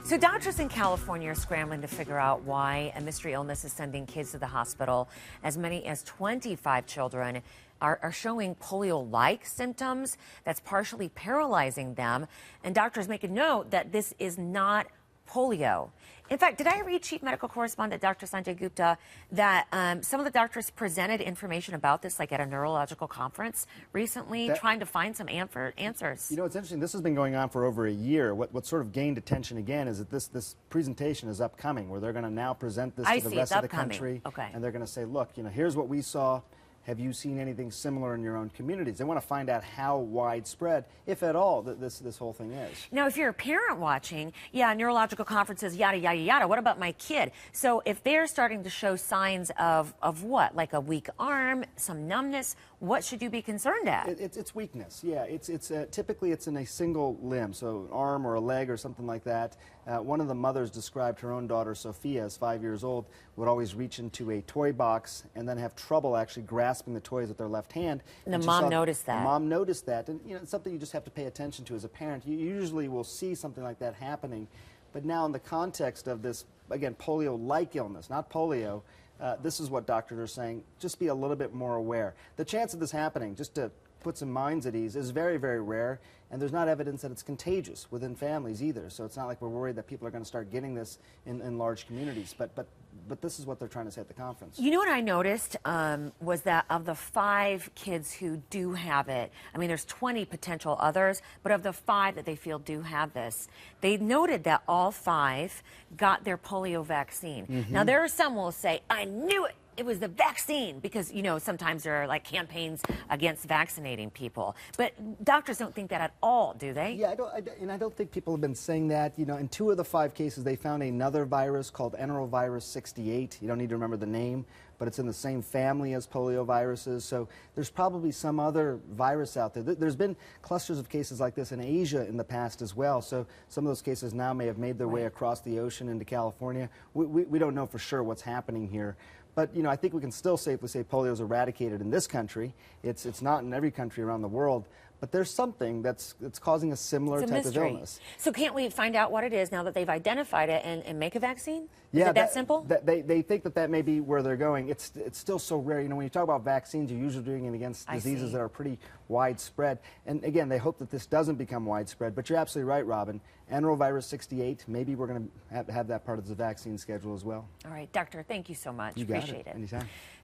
So doctors in California are scrambling to figure out why a mystery illness is sending kids to the hospital. As many as 25 children are showing polio-like symptoms that's partially paralyzing them. And doctors make a note that this is not polio. In fact, did I read Chief Medical Correspondent Dr. Sanjay Gupta that some of the doctors presented information about this, like at a neurological conference recently, trying to find some answers? You know, it's interesting. This has been going on for over a year. What sort of gained attention again is that this presentation is upcoming, where they're going to now present this to the rest of the country. Okay. And they're going to say, look, you know, here's what we saw. Have you seen anything similar in your own communities? They want to find out how widespread, if at all, this whole thing is. Now, if you're a parent watching, yeah, neurological conferences, yada, yada, yada. What about my kid? So if they're starting to show signs of what? Like a weak arm, some numbness, what should you be concerned at? It's weakness, yeah. Typically it's in a single limb, so an arm or a leg or something like that. One of the mothers described her own daughter, Sophia, as 5 years old, would always reach into a toy box and then have trouble actually grasping the toys with their left hand. And the mom noticed that. The mom noticed that, and you know, it's something you just have to pay attention to as a parent. You usually will see something like that happening, but now in the context of this, again, polio-like illness, not polio, this is what doctors are saying, just be a little bit more aware. The chance of this happening, just to put some minds at ease, is very, very rare, and there's not evidence that it's contagious within families either, so it's not like we're worried that people are going to start getting this in large communities, but this is what they're trying to say at the conference. You know what I noticed was that of the 5 kids who do have it, I mean, there's 20 potential others, but of the 5 that they feel do have this, they noted that all 5 got their polio vaccine. Mm-hmm. Now, there are some who will say, I knew it. It was the vaccine, because, you know, sometimes there are like campaigns against vaccinating people. But doctors don't think that at all, do they? Yeah, I don't think people have been saying that. You know, in 2 of the 5 cases, they found another virus called enterovirus 68. You don't need to remember the name, but it's in the same family as polioviruses. So there's probably some other virus out there. There's been clusters of cases like this in Asia in the past as well. So some of those cases now may have made their way across the ocean into California. We don't know for sure what's happening here. But, you know, I think we can still safely say polio is eradicated in this country. It's not in every country around the world. But there's something that's causing a similar type of illness. So can't we find out what it is now that they've identified it and make a vaccine? Yeah, is it that simple? They think that may be where they're going. It's still so rare. You know, when you talk about vaccines, you're usually doing it against diseases that are pretty widespread. And again, they hope that this doesn't become widespread. But you're absolutely right, Robin. Enterovirus 68, maybe we're going to have that part of the vaccine schedule as well. All right, Doctor, thank you so much. You got Appreciate it. Anytime.